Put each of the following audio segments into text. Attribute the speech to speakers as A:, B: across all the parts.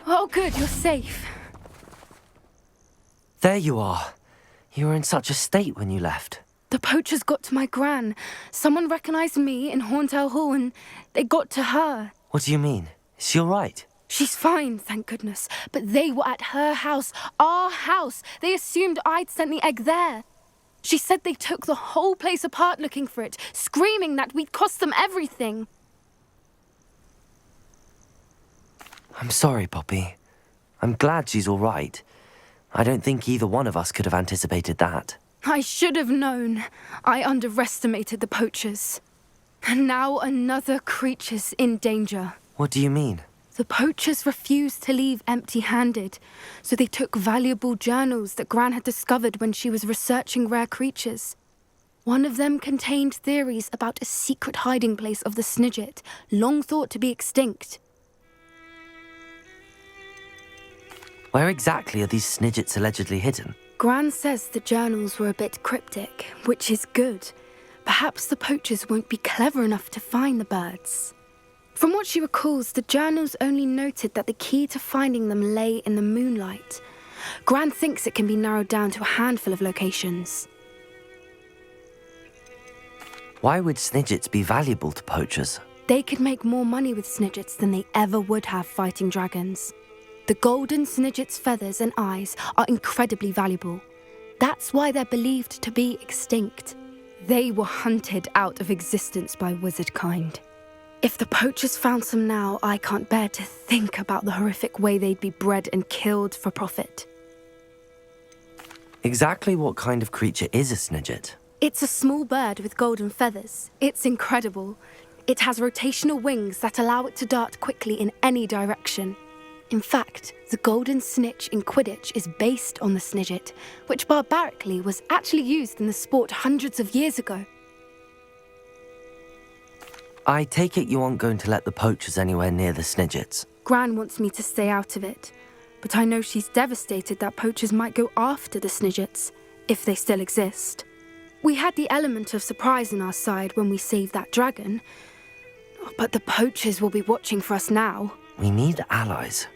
A: Oh, good, you're safe.
B: There you are. You were in such a state when you left.
A: The poachers got to my gran. Someone recognized me in Horntail Hall and they got to her.
B: What do you mean? Is she all right?
A: She's fine, thank goodness. But they were at her house, our house. They assumed I'd sent the egg there. She said they took the whole place apart looking for it, screaming that we'd cost them everything.
B: I'm sorry, Poppy. I'm glad she's all right. I don't think either one of us could have anticipated that.
A: I should have known. I underestimated the poachers. And now another creature's in danger.
B: What do you mean?
A: The poachers refused to leave empty-handed, so they took valuable journals that Gran had discovered when she was researching rare creatures. One of them contained theories about a secret hiding place of the Snidget, long thought to be extinct.
B: Where exactly are these Snidgets allegedly hidden?
A: Gran says the journals were a bit cryptic, which is good. Perhaps the poachers won't be clever enough to find the birds. From what she recalls, the journals only noted that the key to finding them lay in the moonlight. Gran thinks it can be narrowed down to a handful of locations.
B: Why would Snidgets be valuable to poachers?
A: They could make more money with Snidgets than they ever would have fighting dragons. The golden Snidget's feathers and eyes are incredibly valuable. That's why they're believed to be extinct. They were hunted out of existence by wizard kind. If the poachers found some now, I can't bear to think about the horrific way they'd be bred and killed for profit.
B: Exactly what kind of creature is a Snidget?
A: It's a small bird with golden feathers. It's incredible. It has rotational wings that allow it to dart quickly in any direction. In fact, the golden snitch in Quidditch is based on the Snidget, which barbarically was actually used in the sport hundreds of years ago.
B: I take it you aren't going to let the poachers anywhere near the Snidgets.
A: Gran wants me to stay out of it, but I know she's devastated that poachers might go after the Snidgets, if they still exist. We had the element of surprise on our side when we saved that dragon, but the poachers will be watching for us now.
B: We need allies.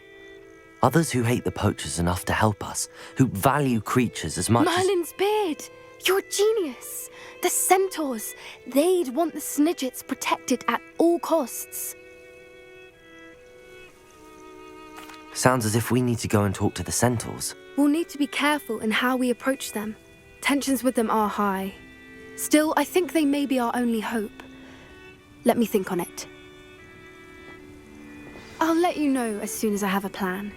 B: Others who hate the poachers enough to help us, who value creatures as much
A: Merlin's beard! You're a genius! The centaurs! They'd want the Snidgets protected at all costs.
B: Sounds as if we need to go and talk to the centaurs.
A: We'll need to be careful in how we approach them. Tensions with them are high. Still, I think they may be our only hope. Let me think on it. I'll let you know as soon as I have a plan.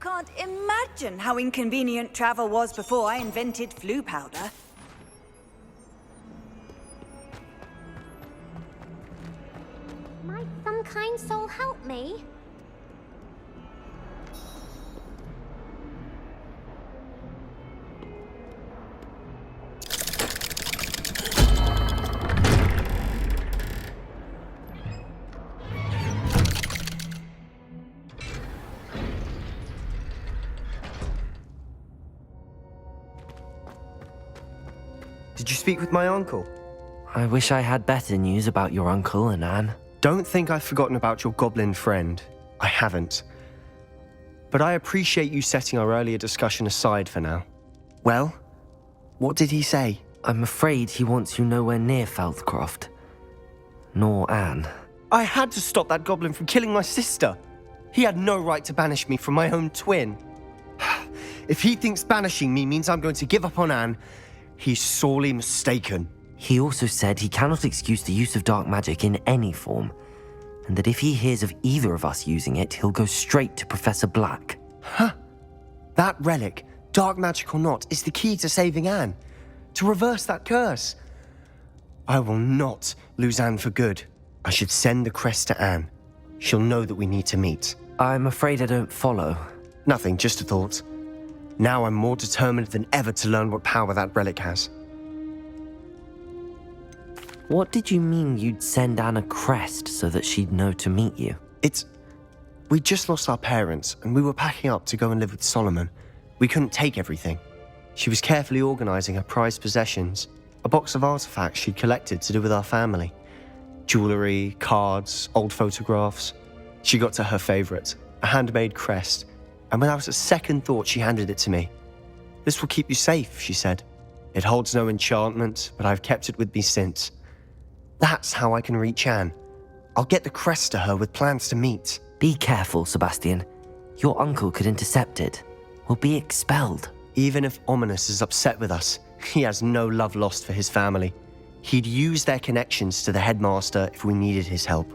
C: Can't imagine how inconvenient travel was before I invented flu powder.
D: Might some kind soul help me?
E: Did you speak with my uncle?
B: I wish I had better news about your uncle and Anne.
E: Don't think I've forgotten about your goblin friend. I haven't. But I appreciate you setting our earlier discussion aside for now. Well, what did he say?
B: I'm afraid he wants you nowhere near Feldcroft. Nor Anne.
E: I had to stop that goblin from killing my sister. He had no right to banish me from my own twin. If he thinks banishing me means I'm going to give up on Anne, he's sorely mistaken.
B: He also said he cannot excuse the use of dark magic in any form, and that if he hears of either of us using it, he'll go straight to Professor Black.
E: Huh? That relic, dark magic or not, is the key to saving Anne. To reverse that curse. I will not lose Anne for good. I should send the crest to Anne. She'll know that we need to meet.
B: I'm afraid I don't follow.
E: Nothing, just a thought. Now I'm more determined than ever to learn what power that relic has.
B: What did you mean you'd send Anne a crest so that she'd know to meet you?
E: We just lost our parents, and we were packing up to go and live with Solomon. We couldn't take everything. She was carefully organising her prized possessions, a box of artifacts she'd collected to do with our family. Jewellery, cards, old photographs. She got to her favourite, a handmade crest, and without a second thought she handed it to me. "This will keep you safe," she said. "It holds no enchantment, but I've kept it with me since. That's how I can reach Anne. I'll get the crest to her with plans to meet."
B: Be careful, Sebastian. Your uncle could intercept it. We'll be expelled.
E: Even if Ominous is upset with us, he has no love lost for his family. He'd use their connections to the headmaster if we needed his help.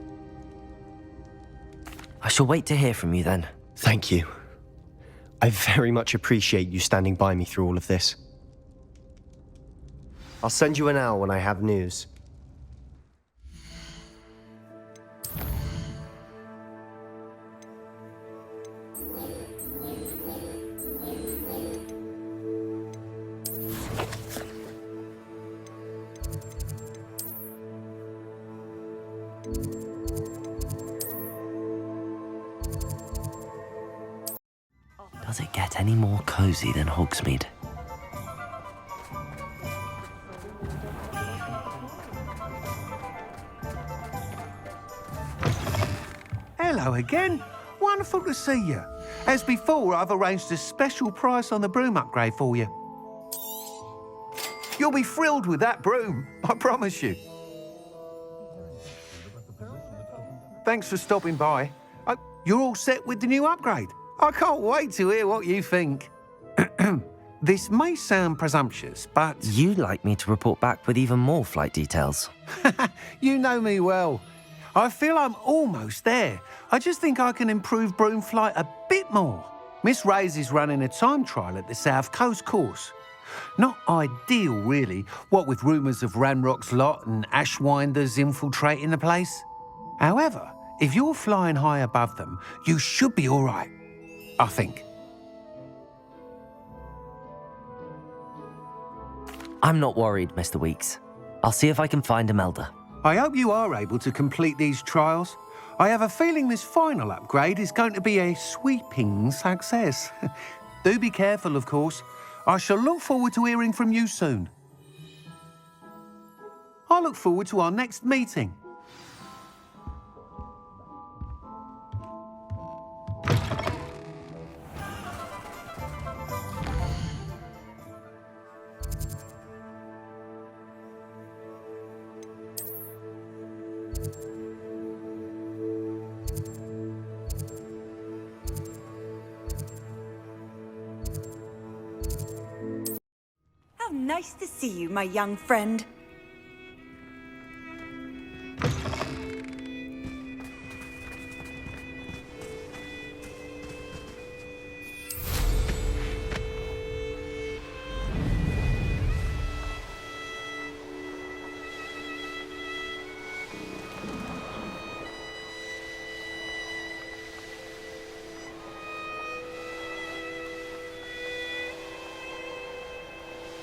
B: I shall wait to hear from you then.
E: Thank you. I very much appreciate you standing by me through all of this. I'll send you an owl when I have news.
B: Does it get any more cozy than Hogsmeade?
F: Hello again. Wonderful to see you. As before, I've arranged a special price on the broom upgrade for you. You'll be thrilled with that broom, I promise you. Thanks for stopping by. You're all set with the new upgrade. I can't wait to hear what you think. This may sound presumptuous, but...
B: You'd like me to report back with even more flight details.
F: You know me well. I feel I'm almost there. I just think I can improve broom flight a bit more. Miss Reyes is running a time trial at the South Coast course. Not ideal, really, what with rumours of Ranrock's lot and Ashwinders infiltrating the place. However, if you're flying high above them, you should be all right, I think.
B: I'm not worried, Mr. Weekes. I'll see if I can find Imelda.
F: I hope you are able to complete these trials. I have a feeling this final upgrade is going to be a sweeping success. Do be careful, of course. I shall look forward to hearing from you soon. I look forward to our next meeting.
C: Nice to see you, my young friend.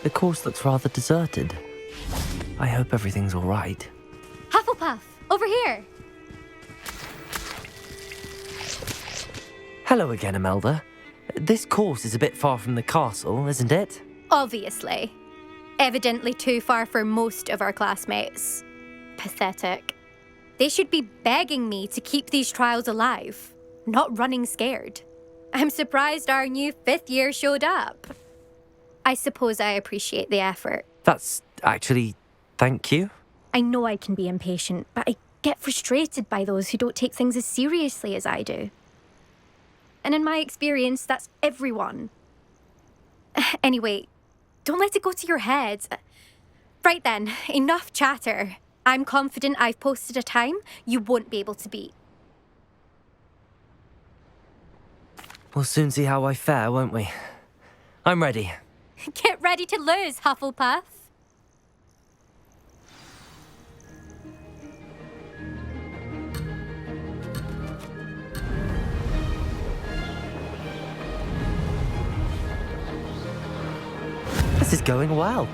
B: The course looks rather deserted. I hope everything's all right.
D: Hufflepuff, over here.
B: Hello again, Imelda. This course is a bit far from the castle, isn't it?
D: Obviously. Evidently too far for most of our classmates. Pathetic. They should be begging me to keep these trials alive, not running scared. I'm surprised our new 5th year showed up. I suppose I appreciate the effort.
B: That's actually... thank you.
D: I know I can be impatient, but I get frustrated by those who don't take things as seriously as I do. And in my experience, that's everyone. Anyway, don't let it go to your head. Right then, enough chatter. I'm confident I've posted a time you won't be able to beat.
B: We'll soon see how I fare, won't we? I'm ready.
D: Get ready to lose, Hufflepuff.
B: This is going well.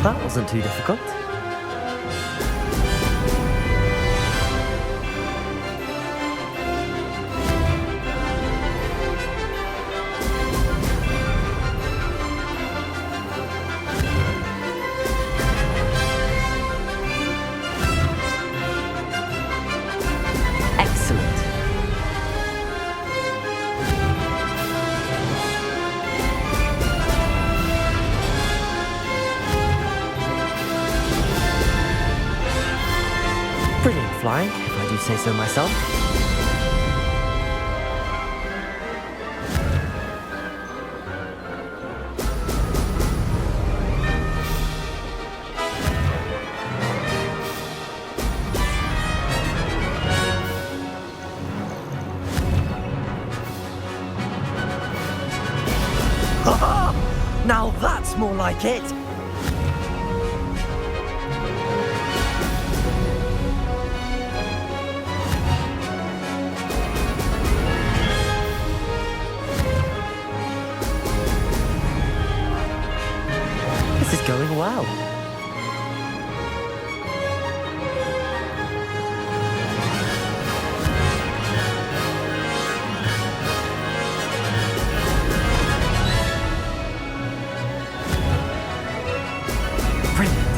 B: That wasn't too difficult. Excellent. Brilliant flying, if I do say so myself. Now that's more like it! This is going well. Brilliant.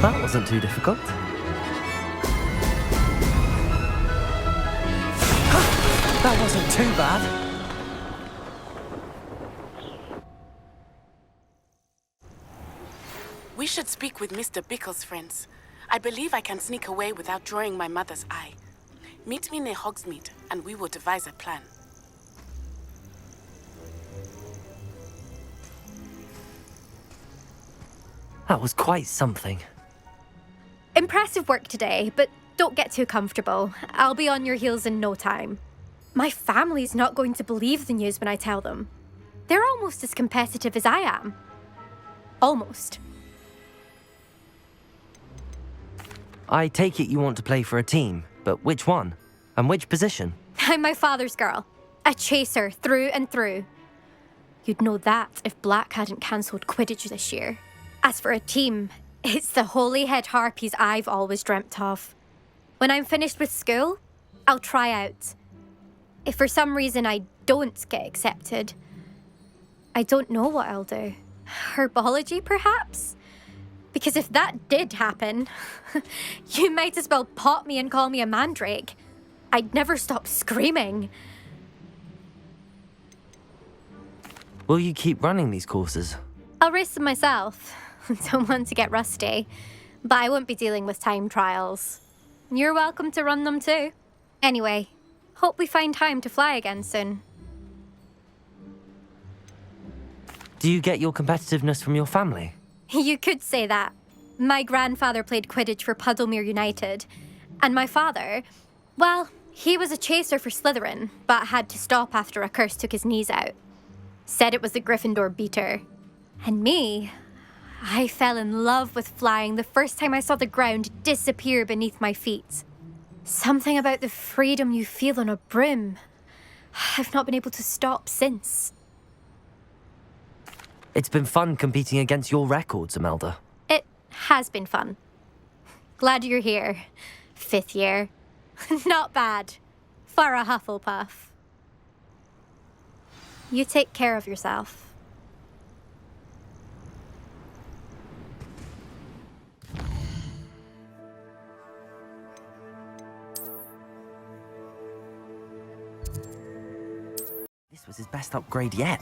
B: That wasn't too difficult. That wasn't too bad.
G: We should speak with Mr. Bickle's friends. I believe I can sneak away without drawing my mother's eye. Meet me near Hogsmeade, and we will devise a plan.
B: That was quite something.
D: Impressive work today, but don't get too comfortable. I'll be on your heels in no time. My family's not going to believe the news when I tell them. They're almost as competitive as I am. Almost.
B: I take it you want to play for a team, but which one? And which position?
D: I'm my father's girl. A chaser through and through. You'd know that if Black hadn't cancelled Quidditch this year. As for a team, it's the holy-head harpies I've always dreamt of. When I'm finished with school, I'll try out. If for some reason I don't get accepted, I don't know what I'll do. Herbology, perhaps? Because if that did happen, you might as well pop me and call me a mandrake. I'd never stop screaming.
B: Will you keep running these courses?
D: I'll race them myself. Don't want to get rusty. But I won't be dealing with time trials. You're welcome to run them too. Anyway, hope we find time to fly again soon.
B: Do you get your competitiveness from your family?
D: You could say that. My grandfather played Quidditch for Puddlemere United. And my father, well, he was a chaser for Slytherin, but had to stop after a curse took his knees out. Said it was the Gryffindor beater. And me, I fell in love with flying the first time I saw the ground disappear beneath my feet. Something about the freedom you feel on a broom. I've not been able to stop since.
B: It's been fun competing against your records, Imelda.
D: It has been fun. Glad you're here. 5th year. Not bad. For a Hufflepuff. You take care of yourself.
B: This was his best upgrade yet.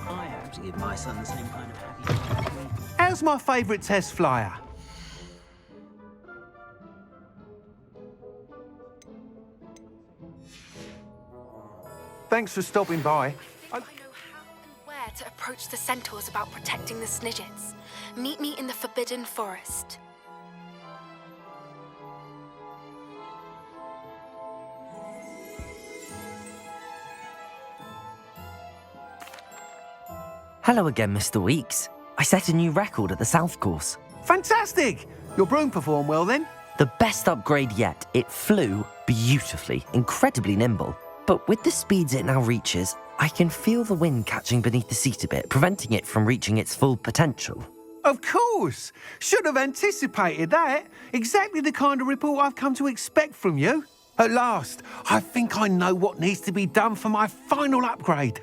H: I have to give my son the same kind of happy.
F: How's my favourite test flyer? Thanks for stopping by.
A: I know how and where to approach the centaurs about protecting the Snidgets. Meet me in the Forbidden Forest.
B: Hello again, Mr. Weekes. I set a new record at the South Course.
F: Fantastic! Your broom performed well then?
B: The best upgrade yet. It flew beautifully, incredibly nimble. But with the speeds it now reaches, I can feel the wind catching beneath the seat a bit, preventing it from reaching its full potential.
F: Of course! Should have anticipated that. Exactly the kind of report I've come to expect from you. At last, I think I know what needs to be done for my final upgrade.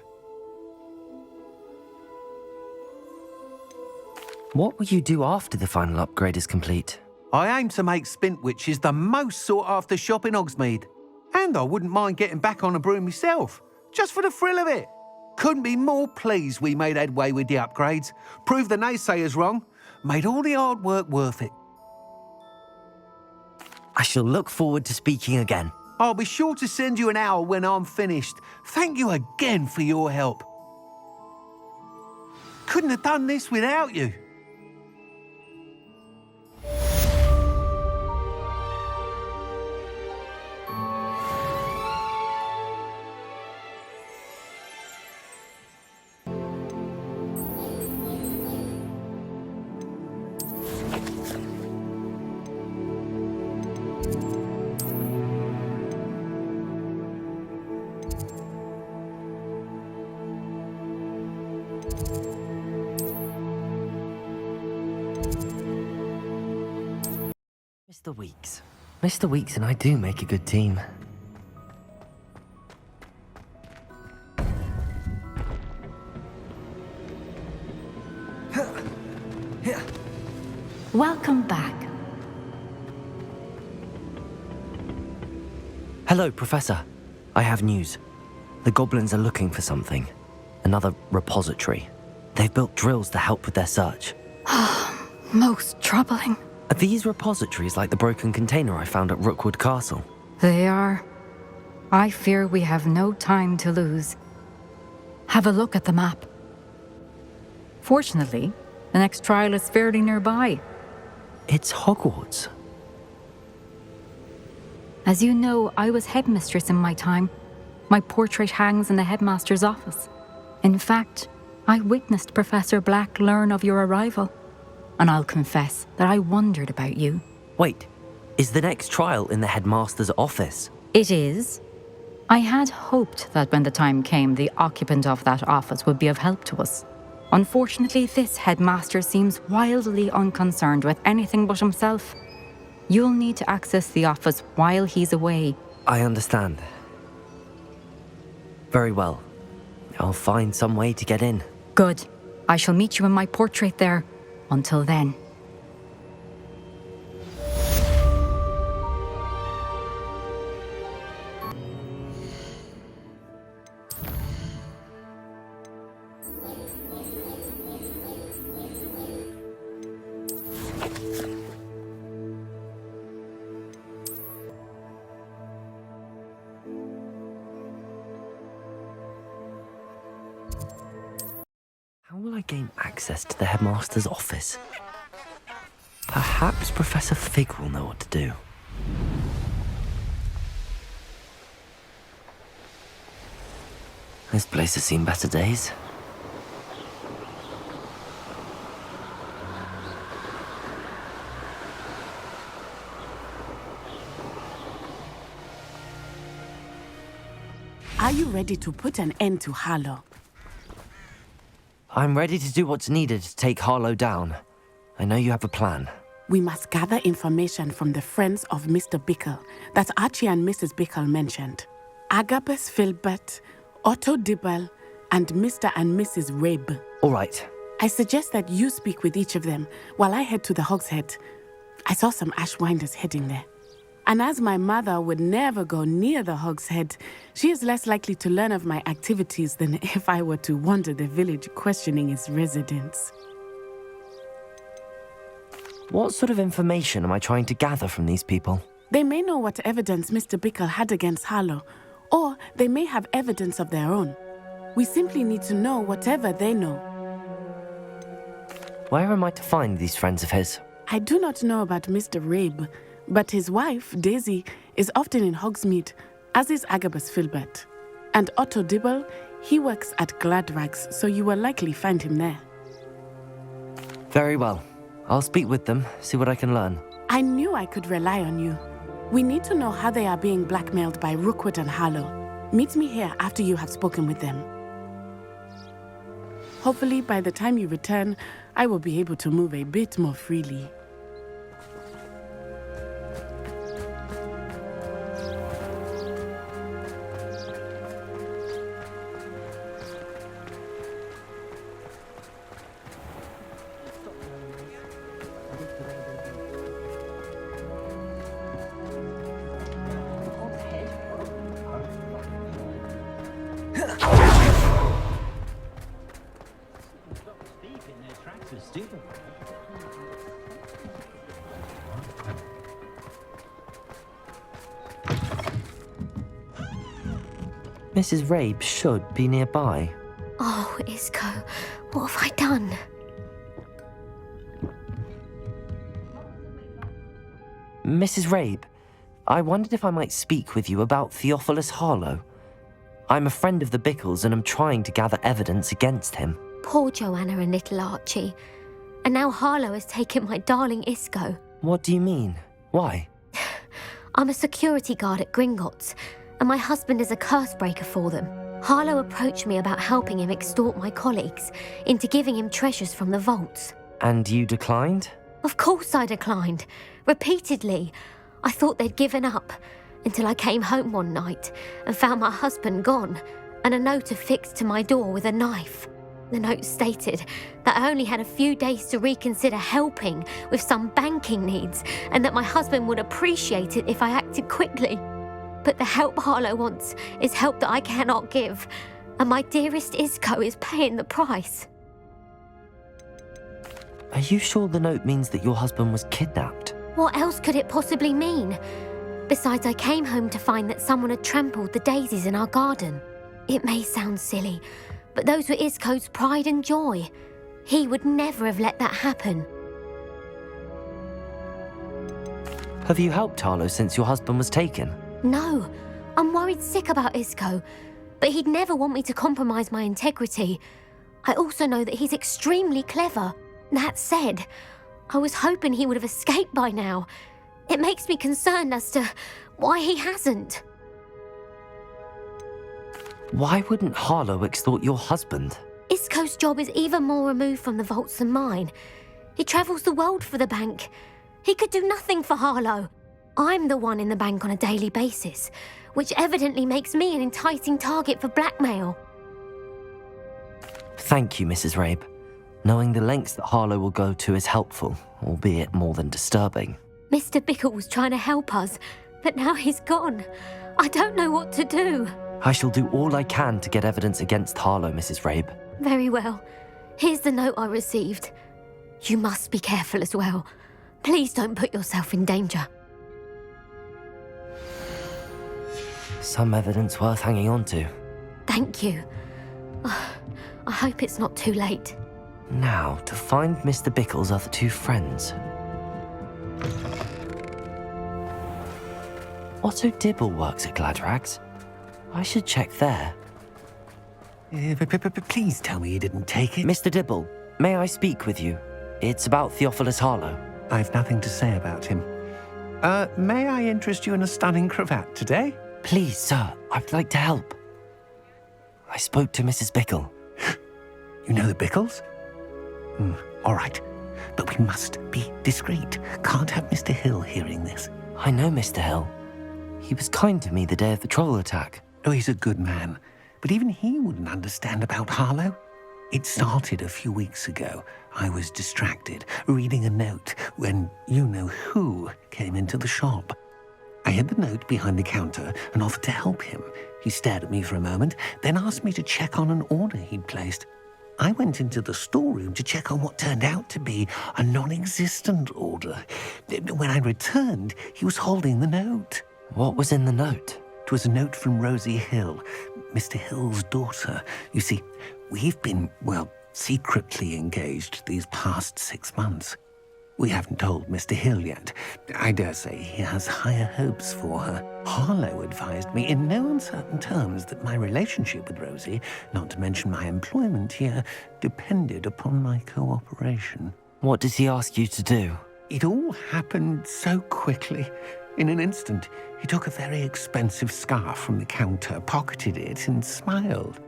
B: What will you do after the final upgrade is complete?
F: I aim to make Spintwitches the most sought-after shop in Hogsmeade. And I wouldn't mind getting back on a broom myself, just for the thrill of it. Couldn't be more pleased we made headway with the upgrades, proved the naysayers wrong, made all the hard work worth it.
B: I shall look forward to speaking again.
F: I'll be sure to send you an hour when I'm finished. Thank you again for your help. Couldn't have done this without you.
B: Mr. Weekes. Mr. Weekes and I do make a good team.
I: Welcome back.
B: Hello, Professor. I have news. The goblins are looking for something. Another repository. They've built drills to help with their search.
I: Most troubling.
B: Are these repositories like the broken container I found at Rookwood Castle?
I: They are. I fear we have no time to lose. Have a look at the map. Fortunately, the next trial is fairly nearby.
B: It's Hogwarts.
I: As you know, I was headmistress in my time. My portrait hangs in the headmaster's office. In fact, I witnessed Professor Black learn of your arrival. And I'll confess that I wondered about you.
B: Wait, is the next trial in the headmaster's office?
I: It is. I had hoped that when the time came, the occupant of that office would be of help to us. Unfortunately, this headmaster seems wildly unconcerned with anything but himself. You'll need to access the office while he's away.
B: I understand. Very well. I'll find some way to get in.
I: Good. I shall meet you in my portrait there. Until then.
B: How will I gain access to the headmaster's office? Perhaps Professor Fig will know what to do. This place has seen better days.
G: Are you ready to put an end to Harlow?
B: I'm ready to do what's needed to take Harlow down. I know you have a plan.
G: We must gather information from the friends of Mr. Bickle that Archie and Mrs. Bickle mentioned. Agabus Philbert, Otto Dibble, and Mr. and Mrs. Rabe.
B: All right.
G: I suggest that you speak with each of them while I head to the Hog's Head. I saw some Ashwinders heading there. And as my mother would never go near the Hog's Head, she is less likely to learn of my activities than if I were to wander the village questioning its residents.
B: What sort of information am I trying to gather from these people?
G: They may know what evidence Mr. Bickle had against Harlow, or they may have evidence of their own. We simply need to know whatever they know.
B: Where am I to find these friends of his?
G: I do not know about Mr. Rabe, but his wife, Daisy, is often in Hogsmeade, as is Agabus Philbert. And Otto Dibble, he works at Gladrags, so you will likely find him there.
B: Very well. I'll speak with them, see what I can learn.
G: I knew I could rely on you. We need to know how they are being blackmailed by Rookwood and Harlow. Meet me here after you have spoken with them. Hopefully, by the time you return, I will be able to move a bit more freely.
B: Mrs. Rabe should be nearby.
D: Oh, Isko, what have I done?
B: Mrs. Rabe, I wondered if I might speak with you about Theophilus Harlow. I'm a friend of the Bickles and am trying to gather evidence against him.
D: Poor Joanna and little Archie. And now Harlow has taken my darling Isko.
B: What do you mean? Why?
D: I'm a security guard at Gringotts, and my husband is a curse breaker for them. Harlow approached me about helping him extort my colleagues into giving him treasures from the vaults.
B: And you declined?
D: Of course I declined. Repeatedly. I thought they'd given up, until I came home one night and found my husband gone, and a note affixed to my door with a knife. The note stated that I only had a few days to reconsider helping with some banking needs, and that my husband would appreciate it if I acted quickly. But the help Harlow wants is help that I cannot give, and my dearest Isko is paying the price.
B: Are you sure the note means that your husband was kidnapped?
D: What else could it possibly mean? Besides, I came home to find that someone had trampled the daisies in our garden. It may sound silly, but those were Isko's pride and joy. He would never have let that happen.
B: Have you helped Harlow since your husband was taken?
D: No, I'm worried sick about Isko, but he'd never want me to compromise my integrity. I also know that he's extremely clever. That said, I was hoping he would have escaped by now. It makes me concerned as to why he hasn't.
B: Why wouldn't Harlow extort your husband?
D: Isko's job is even more removed from the vaults than mine. He travels the world for the bank. He could do nothing for Harlow. I'm the one in the bank on a daily basis, which evidently makes me an enticing target for blackmail.
B: Thank you, Mrs. Rabe. Knowing the lengths that Harlow will go to is helpful, albeit more than disturbing.
D: Mr. Bickle was trying to help us, but now he's gone. I don't know what to do.
B: I shall do all I can to get evidence against Harlow, Mrs. Rabe.
D: Very well. Here's the note I received. You must be careful as well. Please don't put yourself in danger.
B: Some evidence worth hanging on to.
D: Thank you. I hope it's not too late.
B: Now, to find Mr. Bickle's other two friends. Otto Dibble works at Gladrags. I should check there.
F: Please tell me you didn't take it.
B: Mr. Dibble, may I speak with you? It's about Theophilus Harlow.
F: I've nothing to say about him. May I interest you in a stunning cravat today?
B: Please, sir, I'd like to help. I spoke to Mrs. Bickle.
F: You know the Bickles? All right. But we must be discreet. Can't have Mr. Hill hearing this.
B: I know Mr. Hill. He was kind to me the day of the troll attack.
F: Oh, he's a good man. But even he wouldn't understand about Harlow. It started a few weeks ago. I was distracted, reading a note, when you-know-who came into the shop. I hid the note behind the counter and offered to help him. He stared at me for a moment, then asked me to check on an order he'd placed. I went into the storeroom to check on what turned out to be a non-existent order. When I returned, he was holding the note.
B: What was in the note?
F: It was a note from Rosie Hill, Mr. Hill's daughter. You see, we've been, secretly engaged these past 6 months. We haven't told Mr. Hill yet. I dare say he has higher hopes for her. Harlow advised me in no uncertain terms that my relationship with Rosie, not to mention my employment here, depended upon my cooperation.
B: What did he ask you to do?
F: It all happened so quickly. In an instant, he took a very expensive scarf from the counter, pocketed it, and smiled.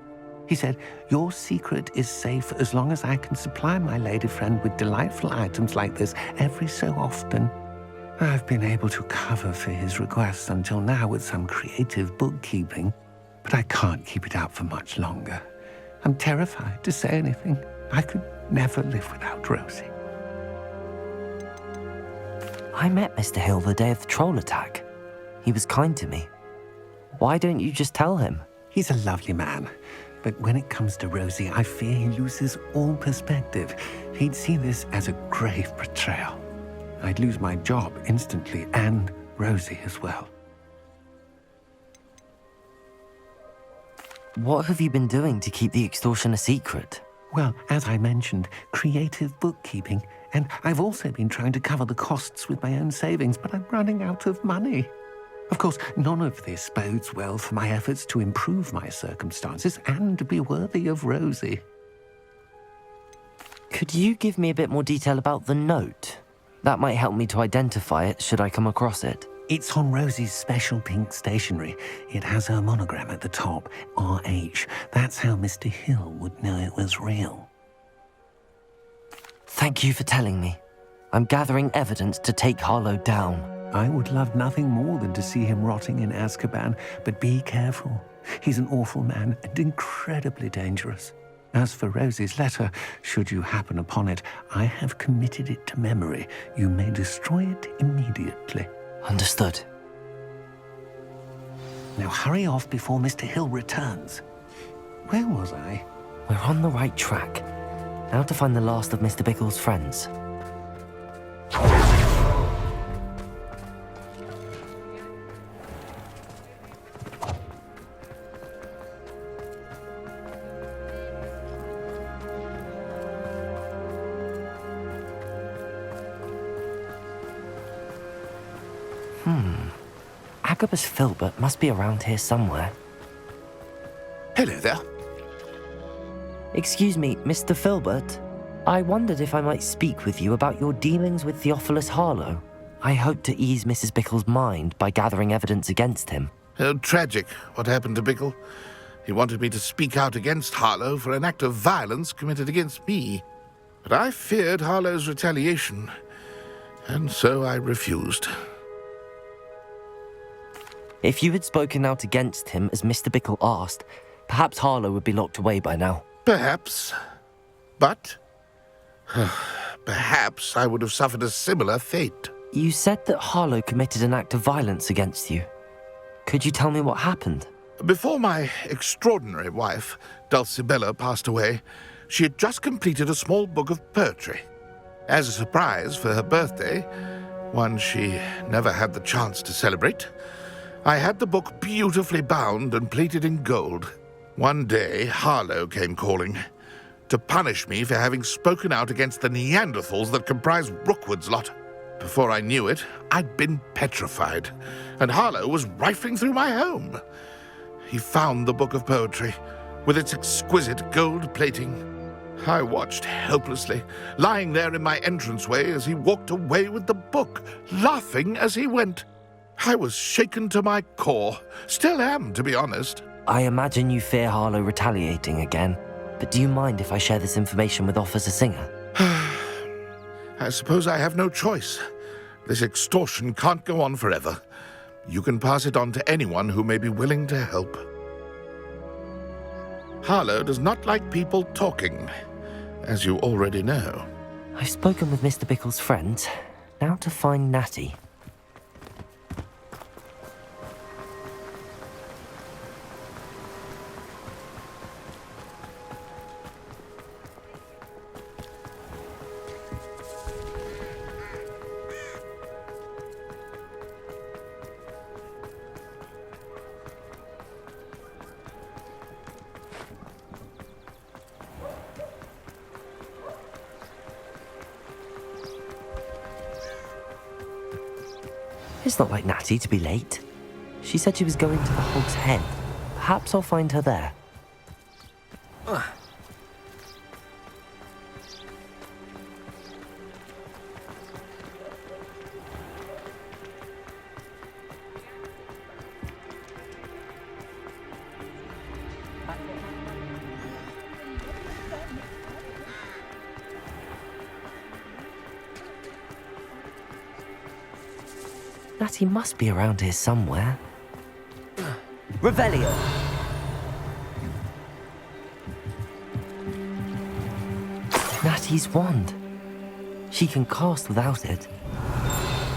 F: He said, "Your secret is safe as long as I can supply my lady friend with delightful items like this every so often." I've been able to cover for his requests until now with some creative bookkeeping, but I can't keep it up for much longer. I'm terrified to say anything. I could never live without Rosie.
B: I met Mr. Hill the day of the troll attack. He was kind to me. Why don't you just tell him?
F: He's a lovely man. But when it comes to Rosie, I fear he loses all perspective. He'd see this as a grave betrayal. I'd lose my job instantly, and Rosie as well.
B: What have you been doing to keep the extortion a secret?
F: Well, as I mentioned, creative bookkeeping. And I've also been trying to cover the costs with my own savings, but I'm running out of money. Of course, none of this bodes well for my efforts to improve my circumstances and to be worthy of Rosie.
B: Could you give me a bit more detail about the note? That might help me to identify it should I come across it.
F: It's on Rosie's special pink stationery. It has her monogram at the top, RH. That's how Mr. Hill would know it was real.
B: Thank you for telling me. I'm gathering evidence to take Harlow down.
F: I would love nothing more than to see him rotting in Azkaban, but be careful. He's an awful man and incredibly dangerous. As for Rosie's letter, should you happen upon it, I have committed it to memory. You may destroy it immediately.
B: Understood.
F: Now hurry off before Mr. Hill returns. Where was I?
B: We're on the right track. Now to find the last of Mr. Bickle's friends. Agabus Philbert must be around here somewhere.
J: Hello there.
B: Excuse me, Mr. Philbert. I wondered if I might speak with you about your dealings with Theophilus Harlow. I hope to ease Mrs. Bickle's mind by gathering evidence against him.
J: Oh, tragic what happened to Bickle. He wanted me to speak out against Harlow for an act of violence committed against me. But I feared Harlow's retaliation, and so I refused.
B: If you had spoken out against him as Mr. Bickle asked, perhaps Harlow would be locked away by now.
J: Perhaps. But perhaps I would have suffered a similar fate.
B: You said that Harlow committed an act of violence against you. Could you tell me what happened?
J: Before my extraordinary wife, Dulcibella, passed away, she had just completed a small book of poetry. As a surprise for her birthday, one she never had the chance to celebrate, I had the book beautifully bound and plated in gold. One day, Harlow came calling to punish me for having spoken out against the Neanderthals that comprise Rookwood's lot. Before I knew it, I'd been petrified, and Harlow was rifling through my home. He found the book of poetry, with its exquisite gold plating. I watched helplessly, lying there in my entranceway as he walked away with the book, laughing as he went. I was shaken to my core, still am, to be honest.
B: I imagine you fear Harlow retaliating again, but do you mind if I share this information with Officer Singer?
J: I suppose I have no choice. This extortion can't go on forever. You can pass it on to anyone who may be willing to help. Harlow does not like people talking, as you already know.
B: I've spoken with Mr. Bickle's friends. Now to find Natty. It's not like Natty to be late. She said she was going to the Hog's Head. Perhaps I'll find her there. Natty must be around here somewhere. Revelio! Natty's wand. She can cast without it.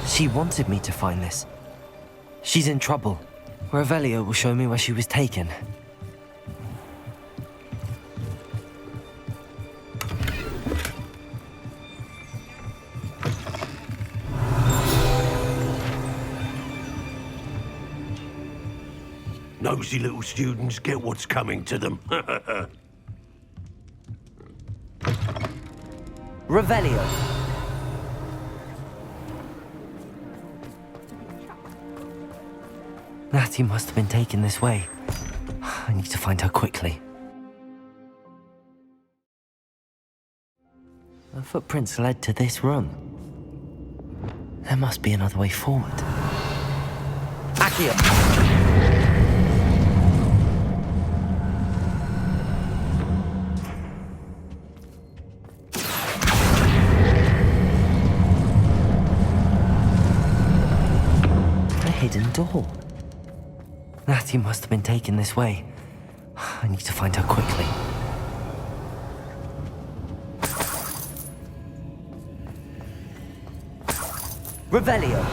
B: She wanted me to find this. She's in trouble. Revelio will show me where she was taken.
K: Nosy little students get what's coming to them.
B: Revelio. Natty must have been taken this way. I need to find her quickly. Her footprints led to this room. There must be another way forward. Accio! Hidden door. Natty must have been taken this way. I need to find her quickly. Revelio.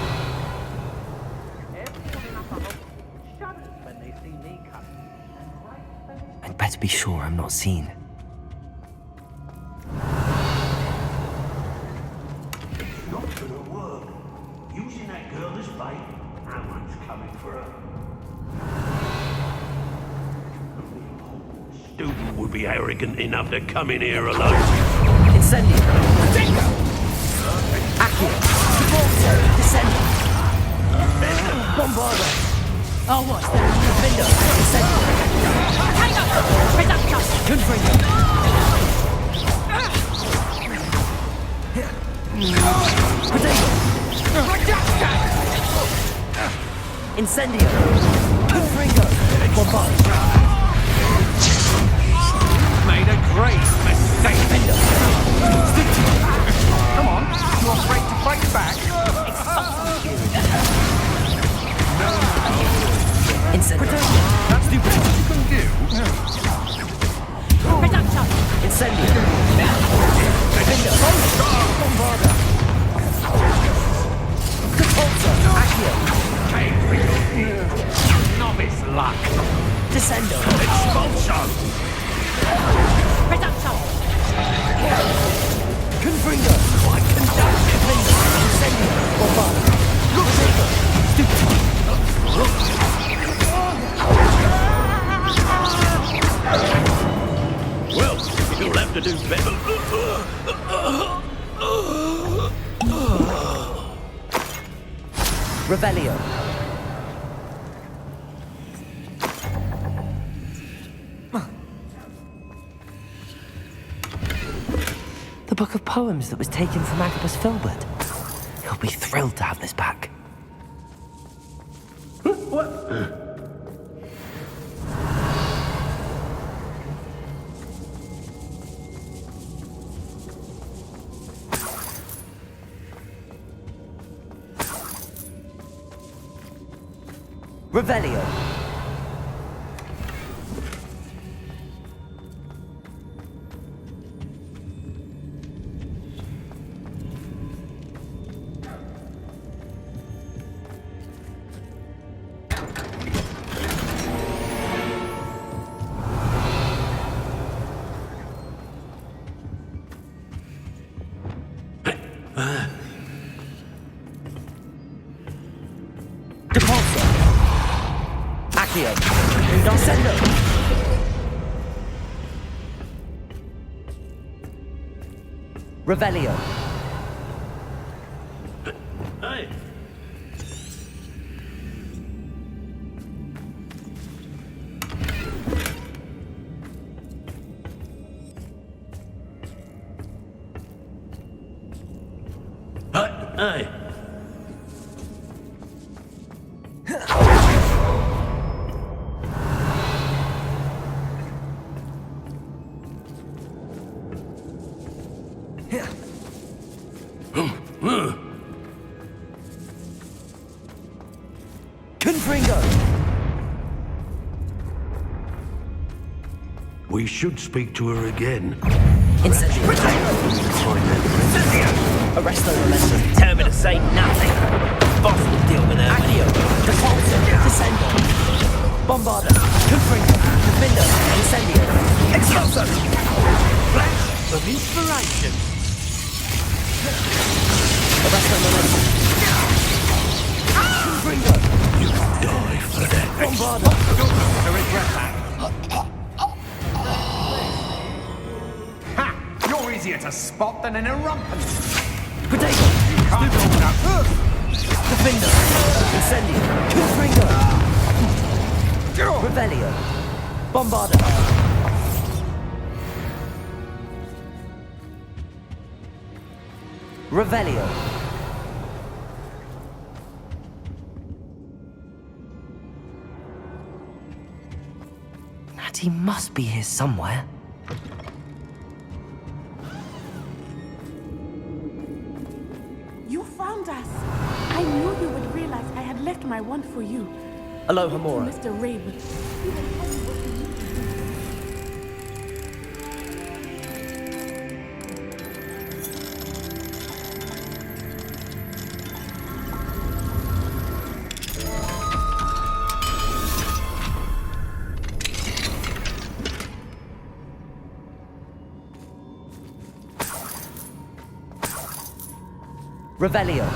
B: I'd better be sure I'm not seen.
K: Not gonna work. Using that girl as bait. No one's coming for her. Student would be arrogant enough to come in here alone.
B: Incendio. Accio. Descendo. Bombardo.
L: Oh, what's that?
B: Defender. Incendio.
L: Hang up! Reduction!
B: Confringo. Potato. Incendio! Confringo! Bombard!
F: Made a great mistake. Come on, you afraid to fight back?
B: Incendio!
F: That's the best you can do.
L: Reduction!
B: Incendio! Bombarda! Catapulta! Accio!
K: Novice luck.
B: Descendo!
K: Expulsion!
L: Reduction!
B: Confringo! I conduct! Incendio! Bombarda! Look! Stupid!
K: Well, you'll have to do better.
B: Revelio. The book of poems that was taken from Agabus Philbert. He'll be thrilled to have this back.
K: What?
B: Revelio. Revelio.
K: Hey. Hey. We should speak to her again.
B: Incendio. Arresto momentum. Determined to say nothing. Boss will deal with her. Accio. Repulsor. Descendo. Bombarder. Confringo. Defender. Incendio. Expulsor.
K: Flash of inspiration.
B: Arresto momentum. Confringo.
K: You die for that.
B: Bombarder.
F: To regret that. You're easier to spot than in a rumpus.
B: Potato.
F: Can't hold up.
B: Defender. Incendio. Confringo. Revelio. Bombarder. Revelio. Natty must be here somewhere.
G: You found us. I knew you would realize I had left my wand for you.
B: Aloha Mora.
G: Mr. Rabe.
B: Revelio.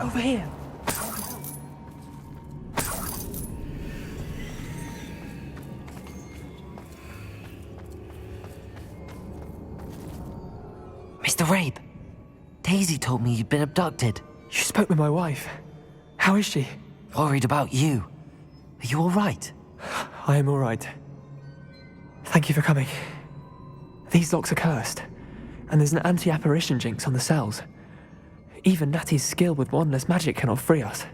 B: Over here. Mr. Rabe, Daisy told me you'd been abducted.
M: You spoke with my wife. How is she?
B: Worried about you. Are you all right?
M: I am all right. Thank you for coming. These locks are cursed, and there's an anti-apparition jinx on the cells. Even Natty's skill with wandless magic cannot free us.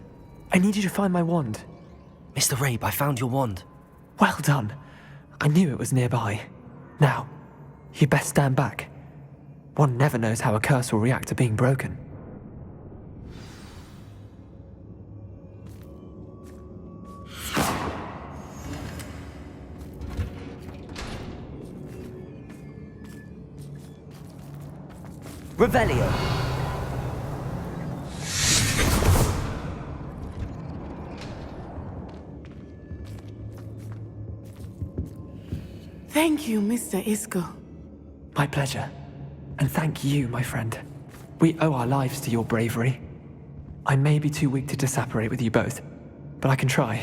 M: I need you to find my wand.
B: Mr. Rabe, I found your wand.
M: Well done. I knew it was nearby. Now, you best stand back. One never knows how a curse will react to being broken.
B: Revelio.
G: Thank you, Mr. Isko.
M: My pleasure. And thank you, my friend. We owe our lives to your bravery. I may be too weak to disapparate with you both, but I can try.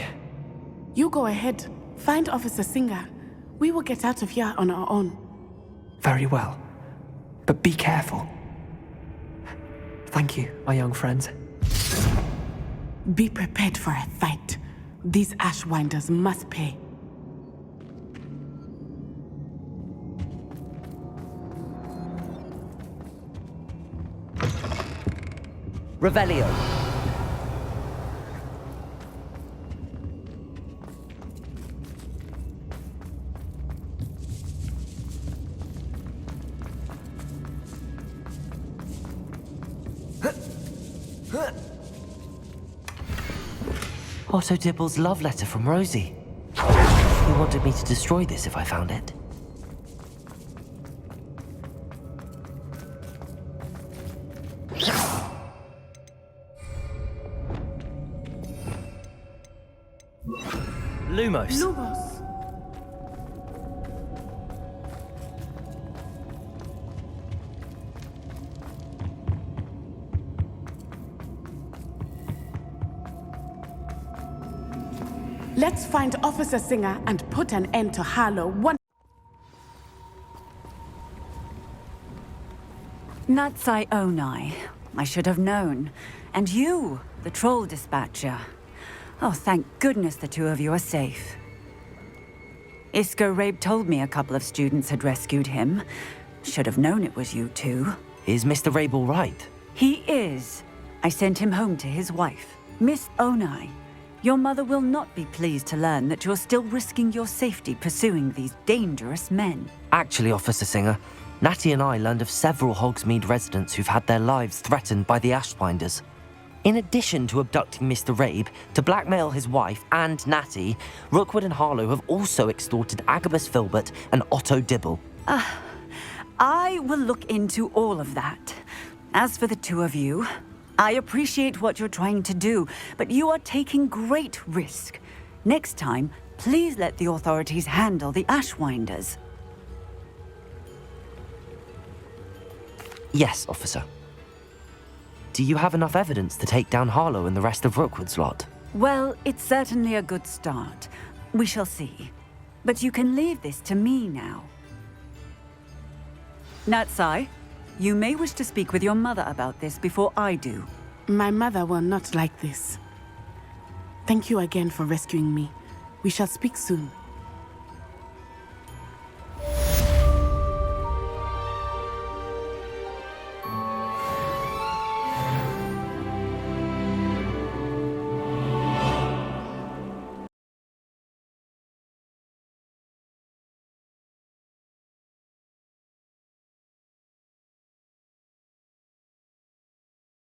G: You go ahead. Find Officer Singer. We will get out of here on our own.
M: Very well. But be careful. Thank you, my young friends.
G: Be prepared for a fight. These Ashwinders must pay.
B: Revelio. Otto Dibble's love letter from Rosie. He wanted me to destroy this if I found it. Lumos.
G: Lumos. Let's find Officer Singer and put an end to Harlow one.
C: Natsai Onai. I should have known. And you, the troll dispatcher. Oh, thank goodness the two of you are safe. Isko Rabe told me a couple of students had rescued him. Should have known it was you two.
B: Is Mr. Rabe all right?
C: He is. I sent him home to his wife, Miss Onai. Your mother will not be pleased to learn that you're still risking your safety pursuing these dangerous men.
B: Actually, Officer Singer, Natty and I learned of several Hogsmeade residents who've had their lives threatened by the Ashwinders. In addition to abducting Mr. Rabe, to blackmail his wife and Natty, Rookwood and Harlow have also extorted Agabus Philbert and Otto Dibble.
C: I will look into all of that. As for the two of you, I appreciate what you're trying to do, but you are taking great risk. Next time, please let the authorities handle the Ashwinders.
B: Yes, officer. Do you have enough evidence to take down Harlow and the rest of Rookwood's lot?
C: Well, it's certainly a good start. We shall see. But you can leave this to me now. Natsai, you may wish to speak with your mother about this before I do.
G: My mother will not like this. Thank you again for rescuing me. We shall speak soon.